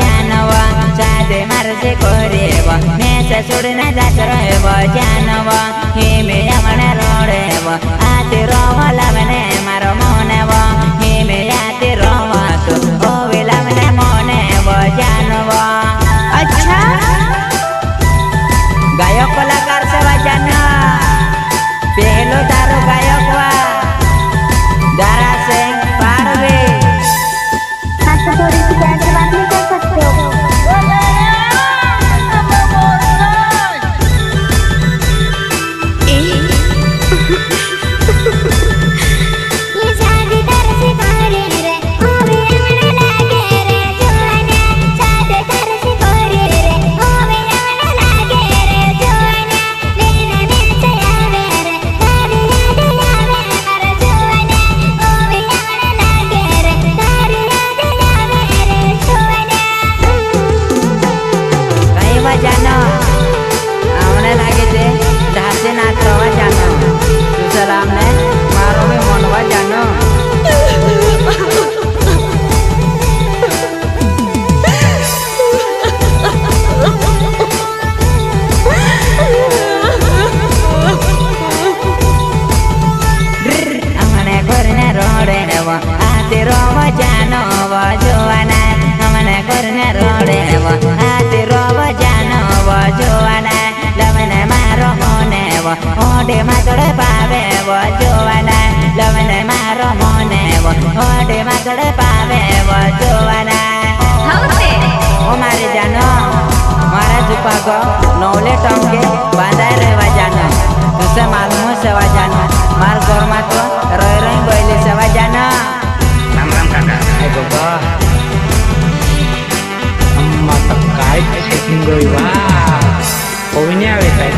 जानवा सादे मारसे कोरेवा मैं से छोड़ना जात रहेवा जानवा हे में यमने रोड़ेवा आते रोवाला मने मारो मोनेवा हे में आते रोवा तो ओ वेला मने मोनेवा जानवा। अच्छा गायक कलाकार सेवा जाना पहलो दारो गायक वा दारा से पारवे हाँ तो थोड़ी सी प्यार से बात नहीं कर सकते हो। ये शादी कर से करे रे ओ वे हमने लागे रे जोना शादी कर से करे रे ओ वे हमने लागे रे जोना लेने में से आवे रे तारी याद आवे हर जोना ओ वे हमने लागे रे तारी याद आवे रे जोना। कहीं वजानो आवने लागे थे धासे ना करवा जानो तू सलाम ने मारो में मनवा जानो हमने करने रोड़े वो आते रोवा जानो वो जोवाना हमने करने रोड़े वो आते रोवा जानो वो जोवाना लवने मारो मोने वो ओडे मातड़े पावे वो जोवाना लवने मारो मोने वो ओडे मातड़े पावे वो जोवाना। ओ मारे जानो मारा जुपागो नौले टोंगे बांधा रेवा जानो तुसे मालूम सेवा जानो मार गोरमा तो रोई रोई बोले सेवा जानो। राम राम काका काय बाबा अम्मा तर काय सेटिंग रोई वा कोणी आवे काय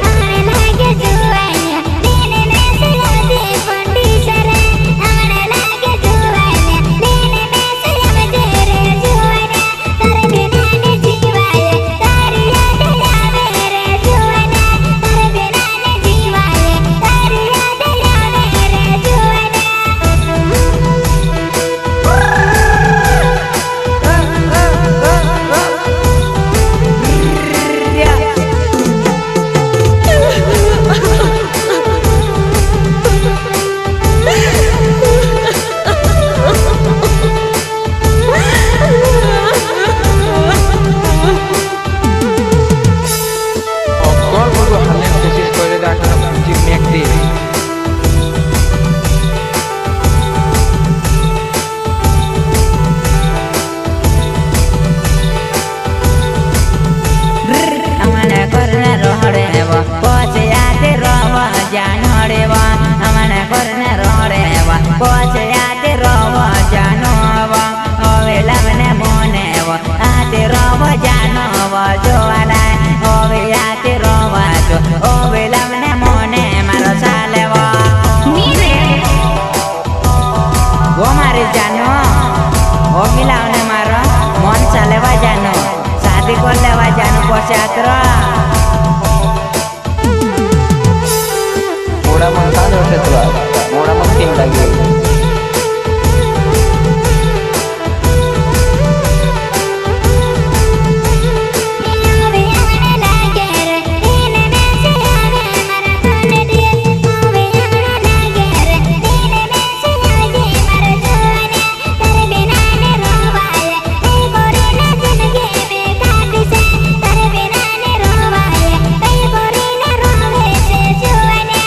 हमने लागे जुवानिया लेने में से आवे पंडी सरे हमने लागे जुवानिया लेने में से आवे रे जुवानिया तारे बिना ने जीवाए तारी याद आवे रे जुवानिया तारे बिना ने जीवाए तारी याद आवे रे जुवानिया। অকল বড় হালে কোশিশ করে দেখা বুঝি মেকতে हमने करने रोड़े वो पोचे आते रोवा जानो रे वो हमने करने रोड़े वो पोचे आते रोवा जानो वो ओ वेला मने मोने वो आते रोवा जानो वो जोवाना ओ वे आते रोवा जो ओ वेला मने मोने मारो साले वो वो मारे जानो ओ मिला ने मारो मन साले वा जानो शादी कर लेवा जानो पोचे आतरो मोड़ा मन का जोर से तुला मोड़ा मन केम लागे ओवे हमने लागे रे लेने में से आवे मरा तोने दिए ओवे हमने लागे रे लेने में से आवे मरा जोने तारे बिना ने रोवाए ए बोरी ना जिंदगी में काटी से तारे बिना ने रोवाए ए बोरी ना रोवे से जोने।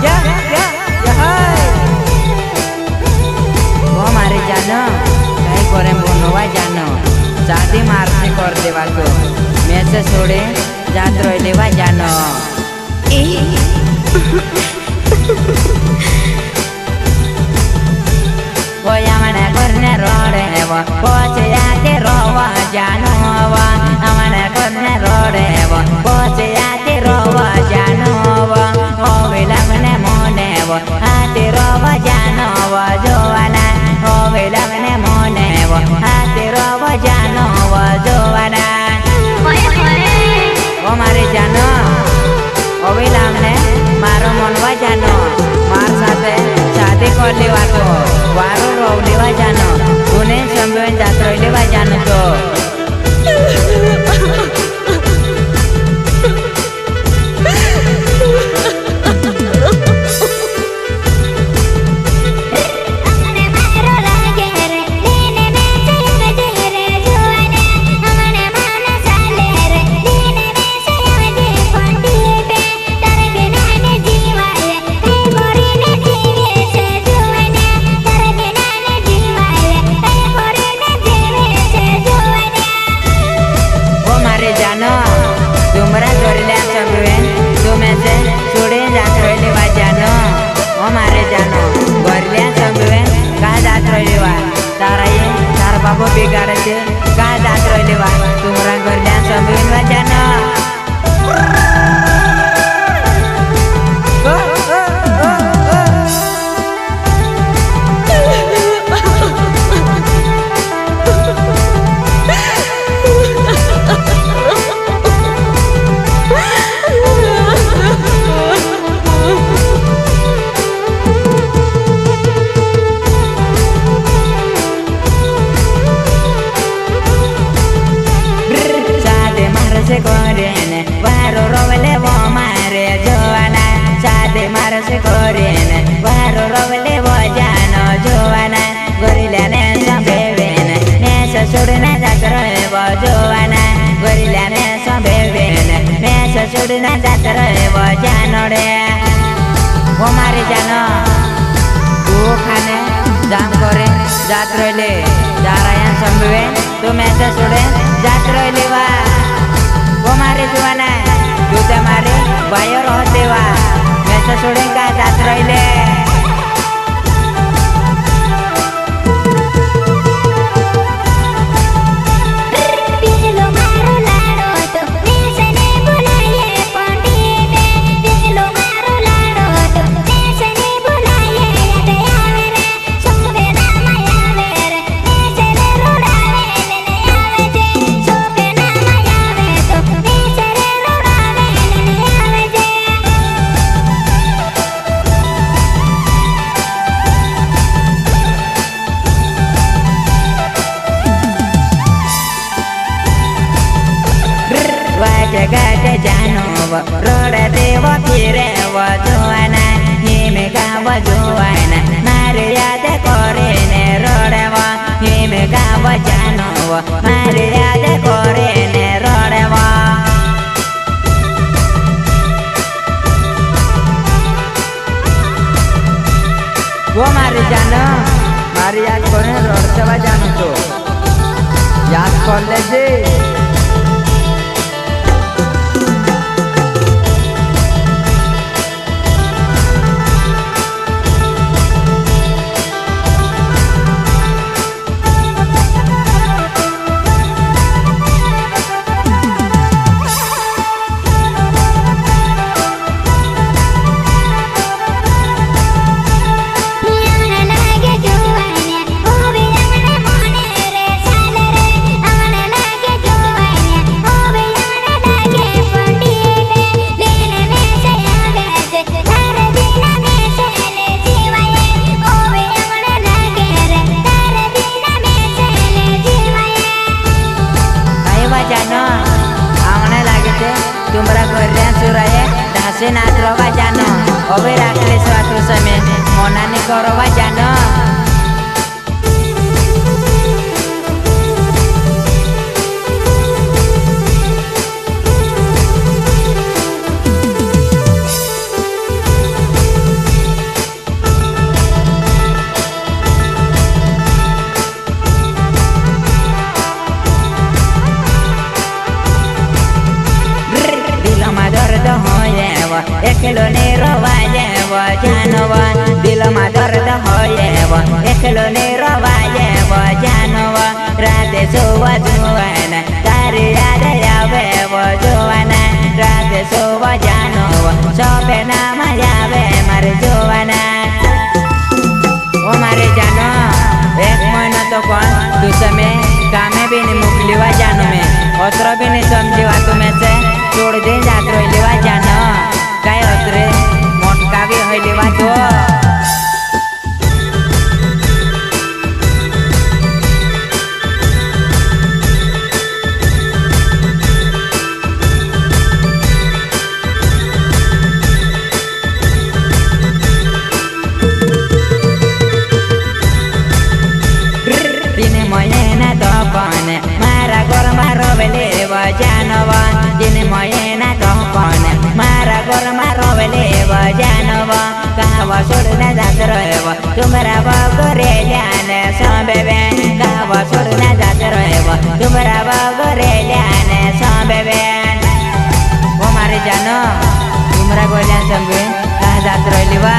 या हाय वो मारे जानो कहीं करे बनवा जानो शादी मारने कर देवा तो मैं से छोड़े जात रोई लेवा जानो। वो यमने करने रोड़े वो पोचे आते रोवा जानो वो हमने करने रोड़े वो पोचे आते रोवा जानो वो ओ वेला मने मोने वो आते रोवा जानो वो जोवाना ओ वेला मने मोने वो आते रोवा जानो वो जोवाना। ओ मारे जानो ओ वेला मने मारो मन लेवा जानो मार साथे शादी कर लेवा तो वारो रो लेवा जानो तूने संबंध जात लेवा जानो तो बाबू बिगाड़े छे का जात रहले बा तुमरा घरल्या संबंध वाजानो वारो रोवले वो मारे जोवाना सादे मार से कोरेन वारो रोवले वो जानो जोवाना गोरिला ने संबेवेन ने ससुरना जात रहे वो जोवाना गोरिला ने संबेवेन ने ससुरना जात रहे वो जानो रे वो मारे जानो तू खाने जाम करे जात रहले जाराया संबेवेन तो मैं ससुरे जात रहले वा वो मारे जुआना दूध मारे बायर होते वा मैं ससुरे का जात रहले जगत जानो रोड़ा देव फिरे वो जुआना हिमे गाव जुआना मारे याद करे ने रोड़ा वो हिमे गाव जानो मारे याद करे ने रोड़ा वो मारे जानो मारे याद करे रोड़ा जानो तो याद कर ले जी तुमरा घरल्या सुराये ढासे नाच रवा जानो अबे राखले स्वातु समय मनाने करवा जानो एकलो ने रोवाये वो जानवा दिल में दर्द होये वो एकलो ने रोवाये वो जानवा रात सोवा जुआना तारी याद आवे वो जुआना रात सोवा जानवा सोबे नाम आवे मर जुआना वो मारे जानो एक महीना तो कौन दूसरे कामे भी नहीं मुकलीवा जानो में ओतरो भी नहीं समझीवा तुम्हें से छोड़ दे जात रोलीवा जानो काय होत रे मोटका भी मारो वेले जानव गाव सोडून जात रहिव तुमरा बगरे ल्याने संबेबे गाव सोडून जात रहिव तुमरा बगरे ल्याने संबेबे ओ मारे जानो तुमरा गोल्यान संगे कहाँ जात रहिली वा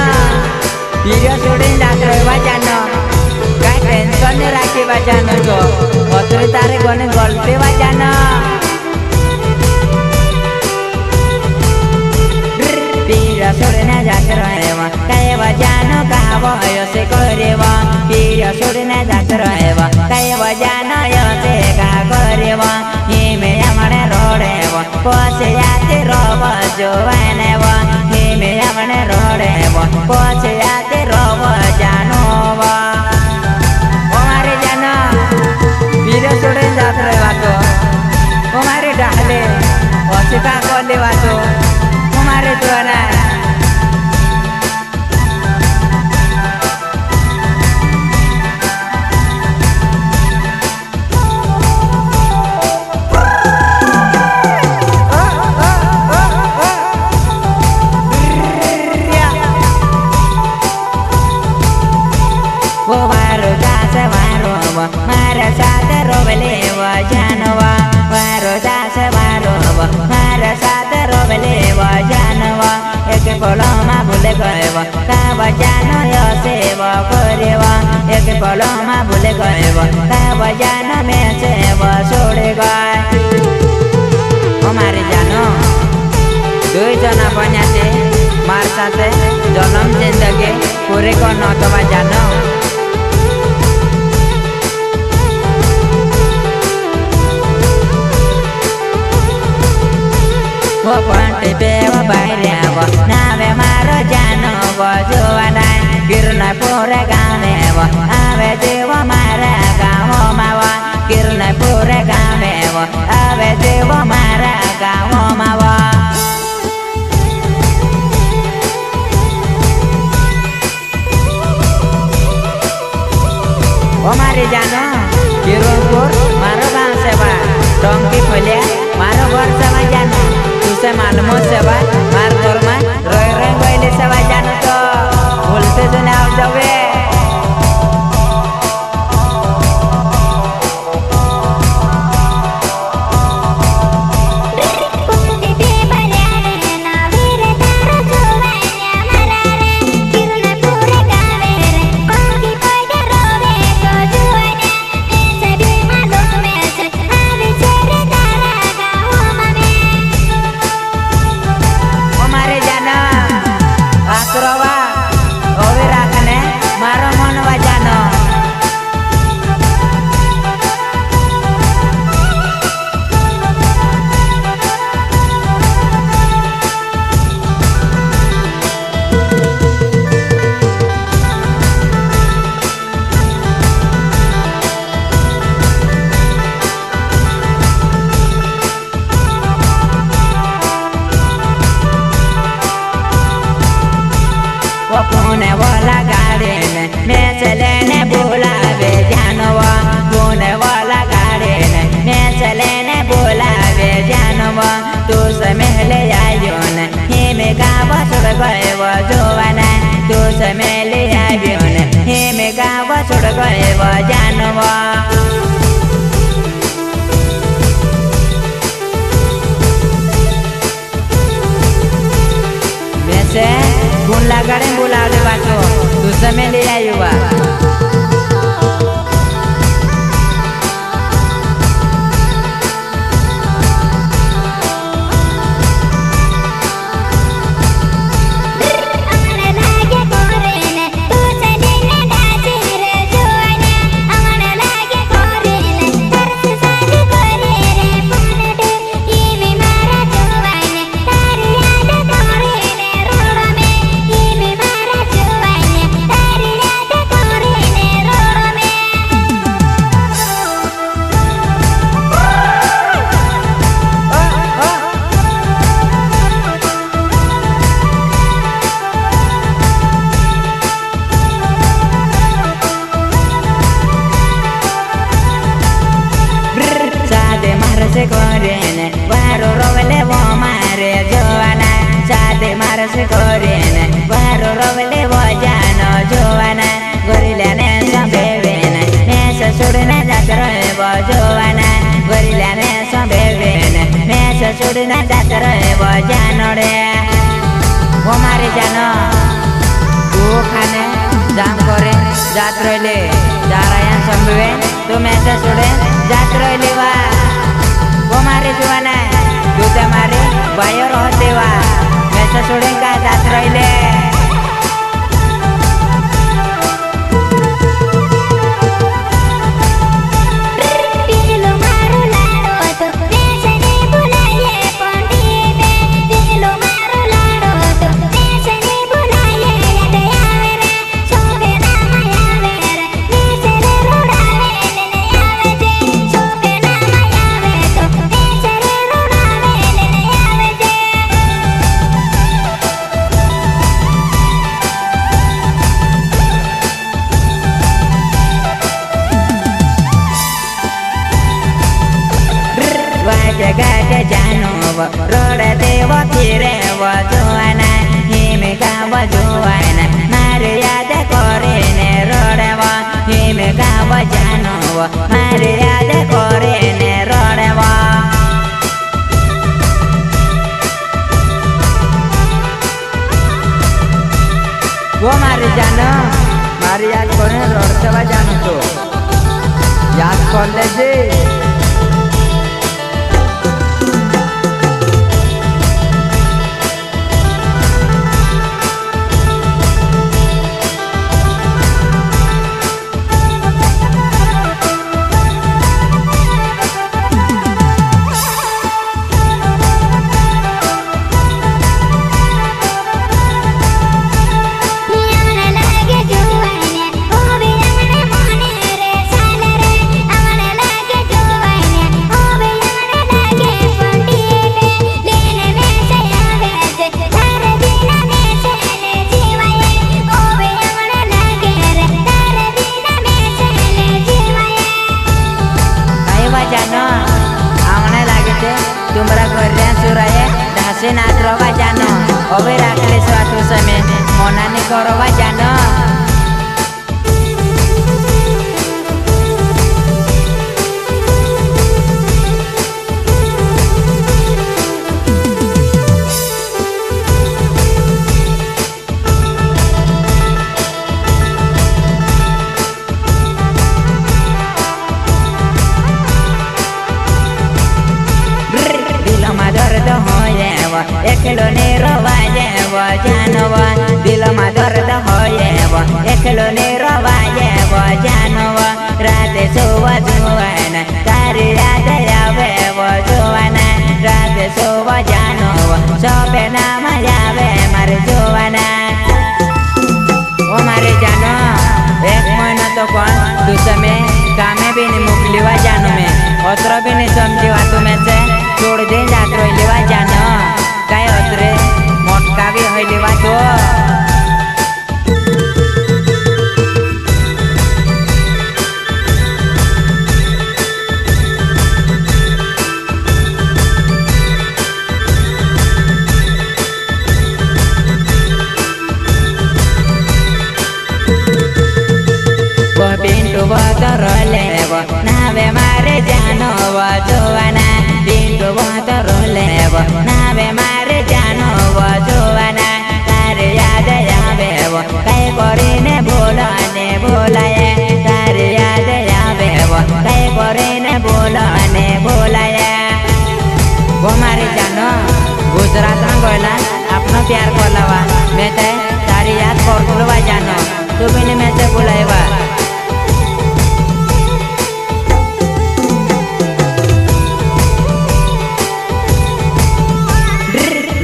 वीडियो शूटिंग जात रहिवा जानो काय टेंशन नहीं राखी जानो तो अतरे तारे गने गलती जानो वीडियो शूटिंग जात रहिवा काय जानो गाव यो से करेवा वीडियो शूटिंग जात रहिवा काय जानो यो से का करेवा ये में हमने रोडेवा पछे आते रोव जोवानेवा ये में हमने रोडेवा पछे आते रोव जानोवा ओ मारे जानो वीडियो शूटिंग जात रहिवा तो ओ मारे डाले पछे का कोलेवा तो ओ मारे तो ना मारा साथ रोबले जानवा मारो दास मारो मारा साथ रोबले जानवा एक पलमा भूले गएव काब जानो यो सेव करेव एक पलमा भूले गएव काब जानो में सेव छोड़े गए हमारे जानो दुई जना बन्याते मार साथे जन्म जिंदगी पूरे करना तो जानो वो पंटे पेव बाहर नावे मारो जानो वो जोवाना गिरना पूरे गाँव में वो आवे देव मारा गाँव मावा गिरना पूरे गाँव में वो आवे देव मारा गाँव मावा ओ मारी जानो गिरनपुर मारो गाँव से बा डोंकी फलिया मारो घर से जानो तुसे मालूम सेवा मार घर में रोय रोय गईले सेवा जानो तो बोलते तो ना जावे पुणे वाला गाड़ी में चले ने बुलावे जानवा पुणे वाला गाड़ी में चले ने बुलावे जानवा तू से मिले आयो न हे में गावा छोड़ गए वो जोवाना तू से मिले आयो न हे में गावा छोड़ गए वो जानवा फोन लगाडे बोलावले बाचो तू समय ले आयो बा se correne, guarro rovele vo mare Joana, sade mare se correne, guarro rovele vo jano Joana, gorilla ne sambevene, ne se surne jatre vo Joana, gorilla ne sambevene, ne se surne jatre vo jano re, vo mare jano, tu khane jam kore, jatre le, jarayan sambeven, tu me se surne jatre le va. वो मारे Juana दूजा मारे bio रहते वा मैसा छोड़े का जात रहिले Gade jano roda dewa kire wa joana hime ka wa joana maria de corene roda wa hime ka wa jano maria de corene roda wa wo mari jano maria corene roda wa jano to yaad kar leje तुमरा गर्या सुराये धासे नाच रवा जानो अबे राखले स्वातु समय मनाने करवा जानो एकलो ने रोवाजे वो जानवा दिल में दर्द होए वो एकलो ने रोवाजे वो जानवा रात सोवा जुआना तारी याद आवे वो जुआना रात सोवा जानवा सोबे नाम आवे मारे जुआना वो मारे जानो एक महीना तो कौन दूसरे में कामे भी नहीं मुकलीवा जानो में ओतरा भी नहीं समझीवा तुम्हें से छोड़ दे जात रोइलीवा जानो काय अत्रे मोटका भी होइलीवा तो पिंटू बहुत रोले वो नावे मारे जानो वो जोवाना पिंटू बहुत रोले वो प्यार कोलावा मैं ते तारी याद करतुलवा जानो तू भी मैं से बुलाएवा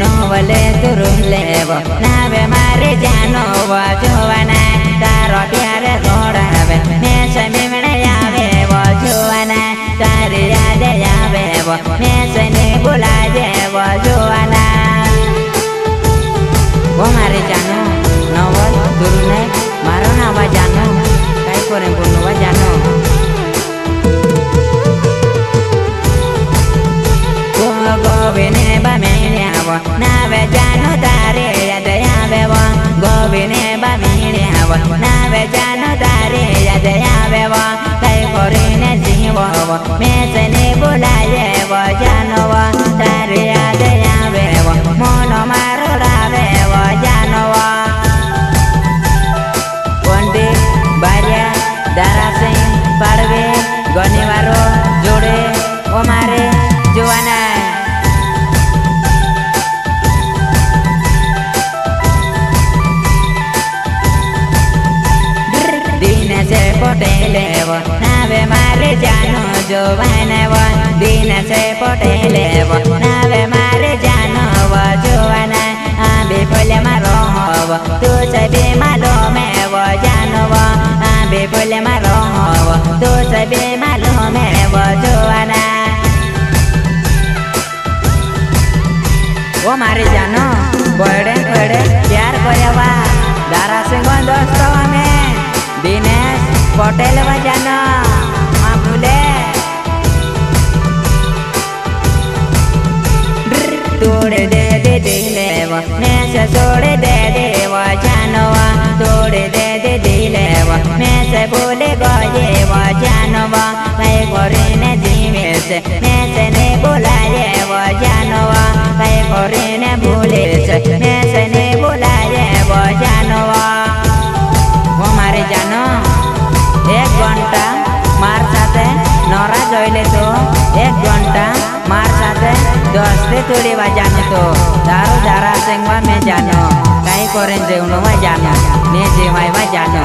नोवले तुरुम लेवो नावे मारे जानो वो जोवाना तारो प्यार घोड़ावे मैं से मिमणे आवे वो जोवाना तारी याद आवे वो मैं से ने बुलाए वो जोवाना वो मारे जानो नोवल तुरुने मारो नावा जानो काई कोरे बुनुवा जानो वो गोविने बमेने आवो नावे जानो तारे याद आवे वो गोविने बमेने आवो नावे जानो तारे याद आवे वो काई कोरे ने जीवो वो मैं से ने बुलाए वो जानो वो तारे याद आवे वो मोनो मारो रावे वो जानो वो कोंडी बारिया दारा सिंह पाड़वे गनीवारो जोड़े वो मारे जुआना दिन से पटेले वो नावे मारे जानो जोवाना वो दिन से पटेले वो नावे मारे जानो वो जोवाना आबे पले मारो वो तू से भी मालूम है वो जानो वो आबे पले मारो वो तू से भी मालूम है वो जोवाना वो मारे जानो बड़े बड़े प्यार करवा दारा सिंह दोस्तों में दिनेश पटेल बजाना मामूले तोड़े दे दिले वो मैं से छोड़े दे वो जानवा तोड़े दे दिले वो मैं से बोले गए वो जानवा मैं करे ने जीवे से मैं से ने बुलाए वो जानवा मैं करे ने भूले से मैं से ने बुलाए वो जानवा वो मारे जानो 1 घंटा मार साथे नौरा जोइले तो 1 घंटा मार साथे 10 से थोड़ी जानो तो दारू दारा सिंगवा में जानो काई कोरें जेवनो वा जानो ने जेवाई वा जानो